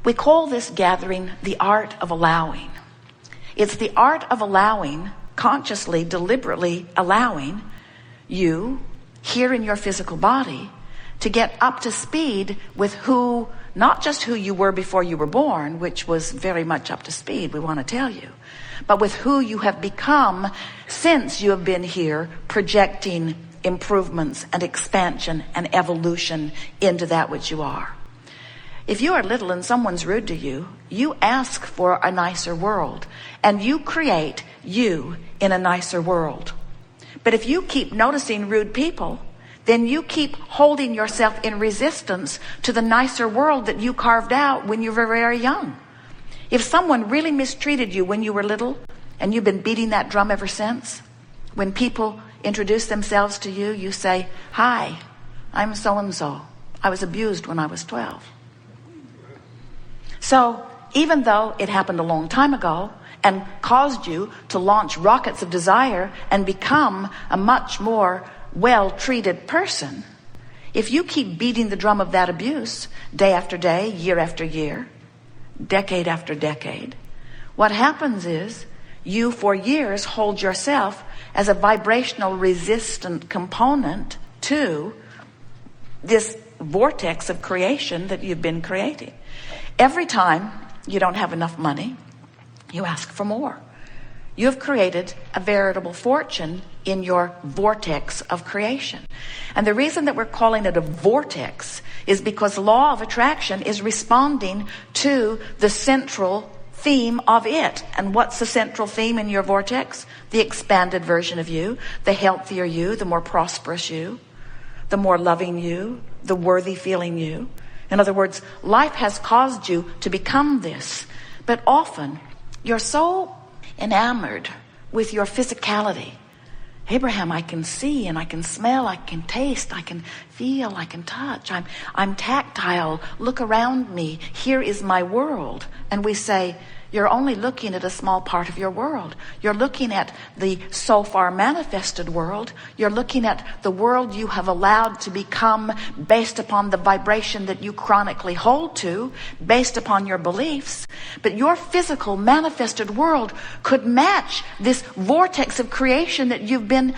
We call this gathering the art of allowing. It's the art of allowing, consciously, deliberately allowing you here in your physical body to get up to speed with who, not just who you were before you were born, which was very much up to speed, we want to tell you, but with who you have become since you have been here, projecting improvements and expansion and evolution into that which you are. If you are little and someone's rude to you, you ask for a nicer world, and you create you in a nicer world. But if you keep noticing rude people, then you keep holding yourself in resistance to the nicer world that you carved out when you were very young. If someone really mistreated you when you were little, and you've been beating that drum ever since, when people introduce themselves to you, you say, "Hi, I'm so-and-so. I was abused when I was 12. So even though it happened a long time ago and caused you to launch rockets of desire and become a much more well-treated person, if you keep beating the drum of that abuse day after day, year after year, decade after decade, what happens is you for years hold yourself as a vibrational resistant component to this vortex of creation that you've been creating. Every time you don't have enough money, you ask for more. You have created a veritable fortune in your vortex of creation. And the reason that we're calling it a vortex is because law of attraction is responding to the central theme of it. And what's the central theme in your vortex? The expanded version of you, the healthier you, the more prosperous you, the more loving you, the worthy feeling you. In other words, life has caused you to become this. But often you're so enamored with your physicality. Abraham, I can see and I can smell, I can taste, I can feel, I can touch. I'm tactile. Look around me. Here is my world. And we say, you're only looking at a small part of your world. You're looking at the so far manifested world. You're looking at the world you have allowed to become based upon the vibration that you chronically hold to, based upon your beliefs. But your physical manifested world could match this vortex of creation that you've been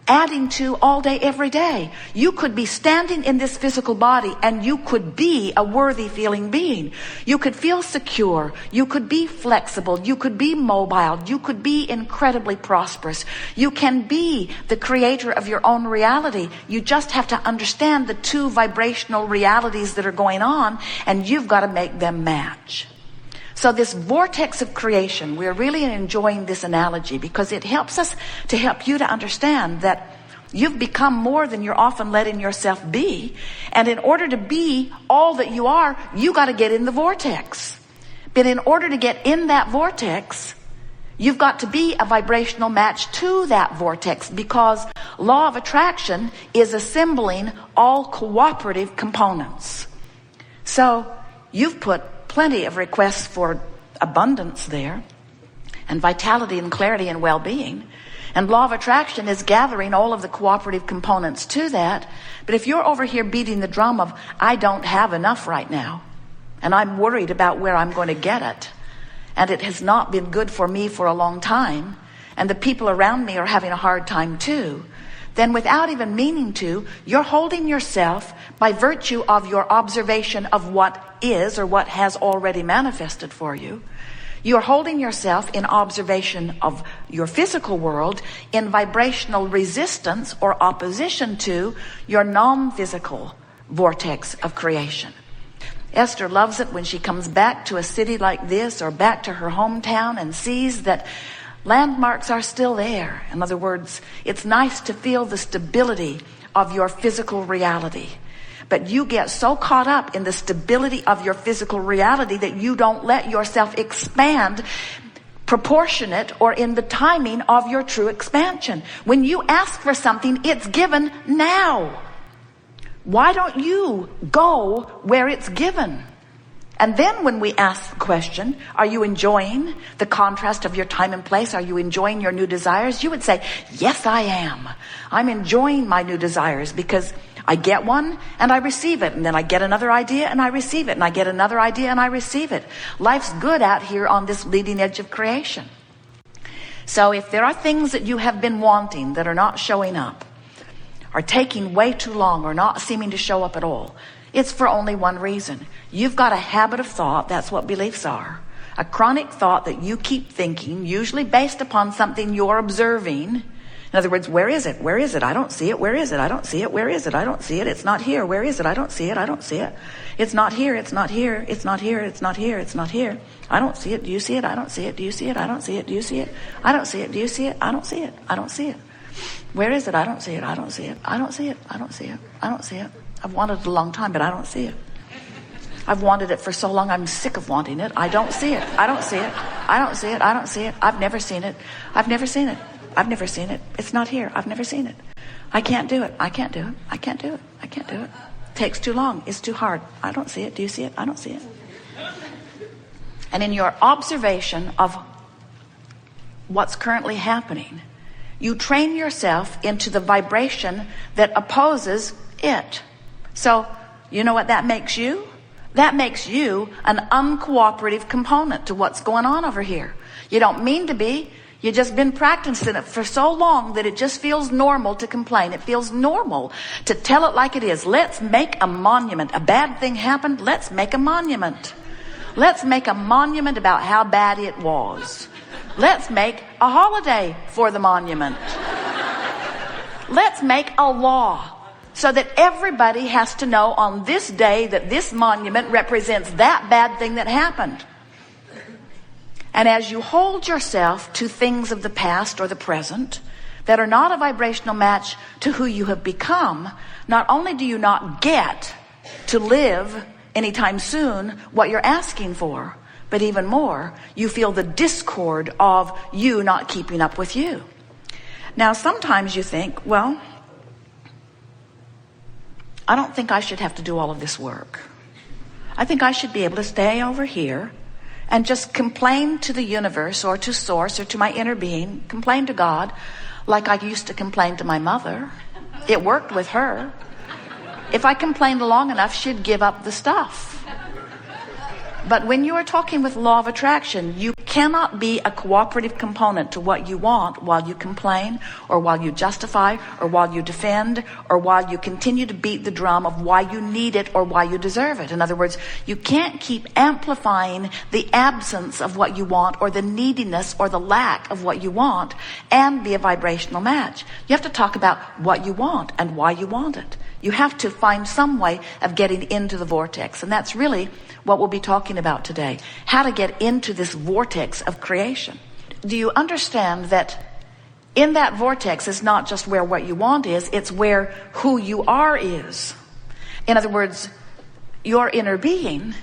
adding to all day, every day. You could be standing in this physical body and you could be a worthy feeling being. You could feel secure. You could be flexible. You could be mobile. You could be incredibly prosperous. You can be the creator of your own reality. You just have to understand the two vibrational realities that are going on, and you've got to make them match. So this vortex of creation, we're really enjoying this analogy because it helps us to help you to understand that you've become more than you're often letting yourself be. And in order to be all that you are, you got to get in the vortex. But in order to get in that vortex, you've got to be a vibrational match to that vortex, because law of attraction is assembling all cooperative components. So you've put plenty of requests for abundance there, and vitality and clarity and well-being. And law of attraction is gathering all of the cooperative components to that. But if you're over here beating the drum of, I don't have enough right now, and I'm worried about where I'm going to get it, and it has not been good for me for a long time, and the people around me are having a hard time too, then without even meaning to, you're holding yourself by virtue of your observation of what is or what has already manifested for you. You're holding yourself in observation of your physical world in vibrational resistance or opposition to your non-physical vortex of creation. Esther loves it when she comes back to a city like this or back to her hometown and sees that landmarks are still there. In other words, it's nice to feel the stability of your physical reality. But you get so caught up in the stability of your physical reality that you don't let yourself expand proportionate or in the timing of your true expansion. When you ask for something, it's given now. Why don't you go where it's given? And then when we ask the question, are you enjoying the contrast of your time and place? Are you enjoying your new desires? You would say, yes, I am. I'm enjoying my new desires because I get one and I receive it, and then I get another idea and I receive it, and I get another idea and I receive it. Life's good out here on this leading edge of creation. So if there are things that you have been wanting that are not showing up, are taking way too long, or not seeming to show up at all, it's for only one reason. You've got a habit of thought. That's what beliefs are. A chronic thought that you keep thinking, usually based upon something you're observing. In other words, where is it? Where is it? I don't see it. Where is it? I don't see it. Where is it? I don't see it. It's not here. Where is it? I don't see it. I don't see it. It's not here. It's not here. It's not here. It's not here. It's not here. I don't see it. Do you see it? I don't see it. Do you see it? I don't see it. Do you see it? I don't see it. Do you see it? I don't see it. I don't see it. Where is it? I don't see it. I don't see it. I don't see it. I don't see it. I don't see it. I've wanted it a long time, but I don't see it. I've wanted it for so long, I'm sick of wanting it. I don't see it. I don't see it. I don't see it. I don't see it. I've never seen it. I've never seen it. I've never seen it. It's not here. I've never seen it. I can't do it. I can't do it. I can't do it. I can't do it. It takes too long. It's too hard. I don't see it. Do you see it? I don't see it. And in your observation of what's currently happening, you train yourself into the vibration that opposes it. So, you know what that makes you? That makes you an uncooperative component to what's going on over here. You don't mean to be. You've just been practicing it for so long that it just feels normal to complain. It feels normal to tell it like it is. Let's make a monument. A bad thing happened. Let's make a monument. Let's make a monument about how bad it was. Let's make a holiday for the monument. Let's make a law so that everybody has to know on this day that this monument represents that bad thing that happened. And as you hold yourself to things of the past or the present that are not a vibrational match to who you have become, not only do you not get to live anytime soon what you're asking for, but even more, you feel the discord of you not keeping up with you. Now, sometimes you think, well, I don't think I should have to do all of this work. I think I should be able to stay over here and just complain to the universe or to source or to my inner being, complain to God like I used to complain to my mother. It worked with her. If I complained long enough, she'd give up the stuff. But when you are talking with law of attraction, you cannot be a cooperative component to what you want while you complain, or while you justify, or while you defend, or while you continue to beat the drum of why you need it or why you deserve it. In other words, you can't keep amplifying the absence of what you want, or the neediness or the lack of what you want, and be a vibrational match. You have to talk about what you want and why you want it. You have to find some way of getting into the vortex. And that's really what we'll be talking about today. How to get into this vortex of creation. Do you understand that in that vortex is not just where what you want is, it's where who you are is. In other words, your inner being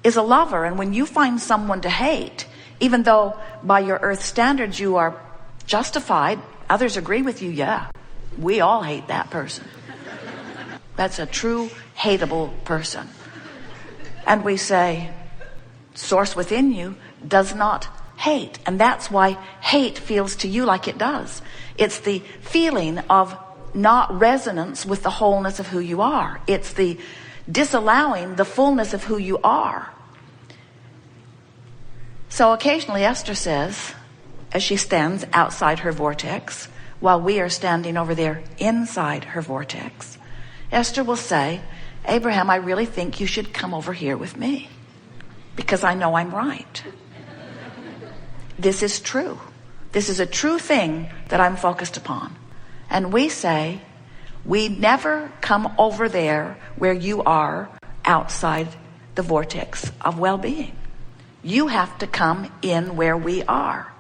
is a lover. And when you find someone to hate, even though by your earth standards you are justified, others agree with you, yeah, we all hate that person. That's a true hateable person. And we say, source within you does not hate. And that's why hate feels to you like it does. It's the feeling of not resonance with the wholeness of who you are. It's the disallowing the fullness of who you are. So occasionally Esther says, as she stands outside her vortex, while we are standing over there inside her vortex, Esther will say, Abraham, I really think you should come over here with me because I know I'm right. This is true. This is a true thing that I'm focused upon. And we say, we never come over there where you are outside the vortex of well-being. You have to come in where we are.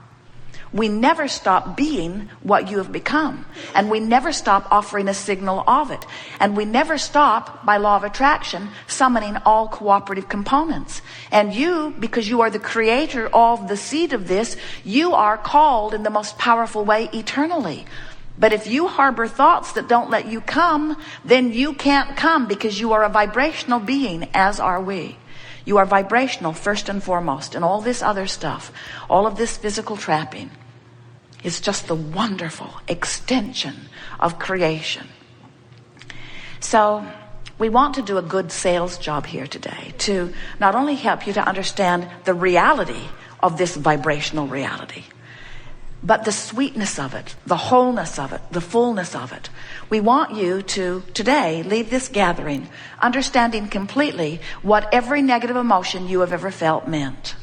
We never stop being what you have become. And we never stop offering a signal of it. And we never stop, by law of attraction, summoning all cooperative components. And you, because you are the creator of the seed of this, you are called in the most powerful way eternally. But if you harbor thoughts that don't let you come, then you can't come, because you are a vibrational being, as are we. You are vibrational first and foremost, and all this other stuff, all of this physical trapping, is just the wonderful extension of creation. So we want to do a good sales job here today to not only help you to understand the reality of this vibrational reality, but the sweetness of it, the wholeness of it, the fullness of it. We want you to today leave this gathering understanding completely what every negative emotion you have ever felt meant.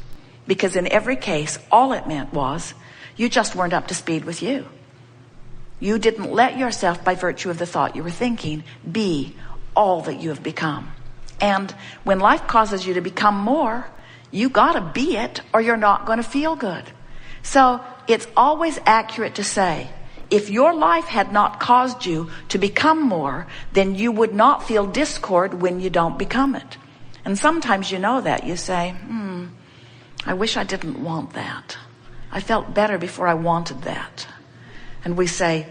Because in every case, all it meant was you just weren't up to speed with you. You didn't let yourself, by virtue of the thought you were thinking, be all that you have become. And when life causes you to become more, you gotta be it or you're not going to feel good. So it's always accurate to say, if your life had not caused you to become more, then you would not feel discord when you don't become it. And sometimes you know that. You say, I wish I didn't want that. I felt better before I wanted that. And we say,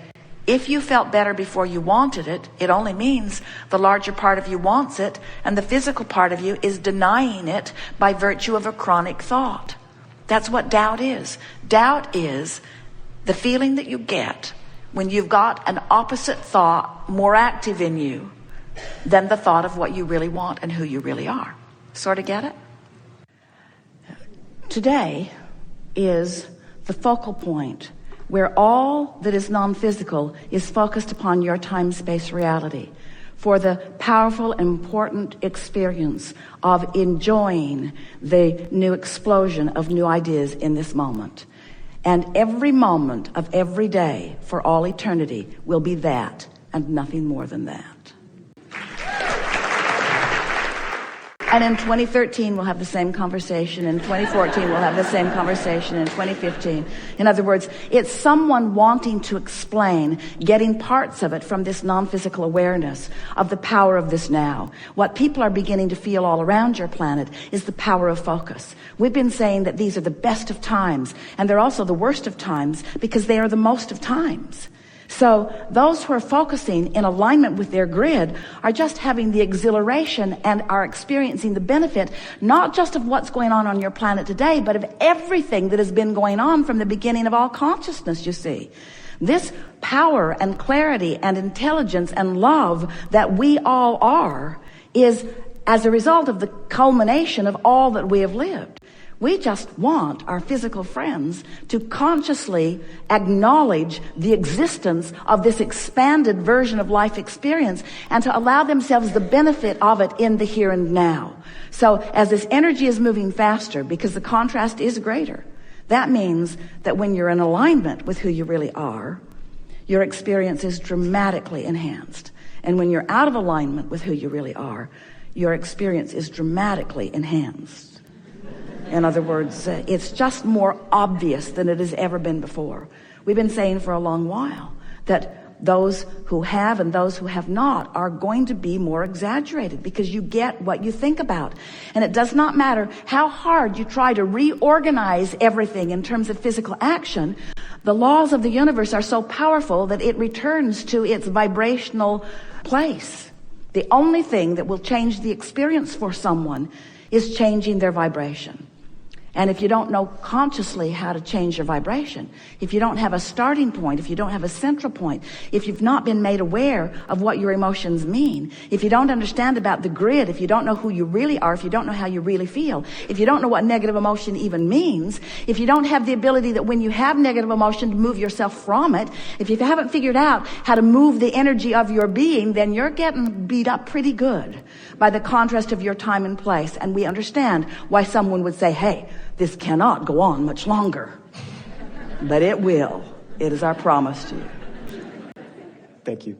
if you felt better before you wanted it, it only means the larger part of you wants it, and the physical part of you is denying it by virtue of a chronic thought. That's what doubt is. Doubt is the feeling that you get when you've got an opposite thought more active in you than the thought of what you really want and who you really are. Sort of get it? Today is the focal point where all that is non-physical is focused upon your time-space reality for the powerful, important experience of enjoying the new explosion of new ideas in this moment. And every moment of every day for all eternity will be that and nothing more than that. And in 2013, we'll have the same conversation. In 2014, we'll have the same conversation. In 2015. In other words, it's someone wanting to explain, getting parts of it from this non-physical awareness of the power of this now. What people are beginning to feel all around your planet is the power of focus. We've been saying that these are the best of times, and they're also the worst of times because they are the most of times. So those who are focusing in alignment with their grid are just having the exhilaration and are experiencing the benefit, not just of what's going on your planet today, but of everything that has been going on from the beginning of all consciousness, you see. This power and clarity and intelligence and love that we all are is as a result of the culmination of all that we have lived. We just want our physical friends to consciously acknowledge the existence of this expanded version of life experience and to allow themselves the benefit of it in the here and now. So as this energy is moving faster, because the contrast is greater, that means that when you're in alignment with who you really are, your experience is dramatically enhanced. And when you're out of alignment with who you really are, your experience is dramatically enhanced. In other words, it's just more obvious than it has ever been before. We've been saying for a long while that those who have and those who have not are going to be more exaggerated because you get what you think about. And it does not matter how hard you try to reorganize everything in terms of physical action. The laws of the universe are so powerful that it returns to its vibrational place. The only thing that will change the experience for someone is changing their vibration. And if you don't know consciously how to change your vibration, if you don't have a starting point, if you don't have a central point, if you've not been made aware of what your emotions mean, if you don't understand about the grid, if you don't know who you really are, if you don't know how you really feel, if you don't know what negative emotion even means, if you don't have the ability that when you have negative emotion to move yourself from it, if you haven't figured out how to move the energy of your being, then you're getting beat up pretty good by the contrast of your time and place. And we understand why someone would say, hey, this cannot go on much longer. But it will. It is our promise to you. Thank you.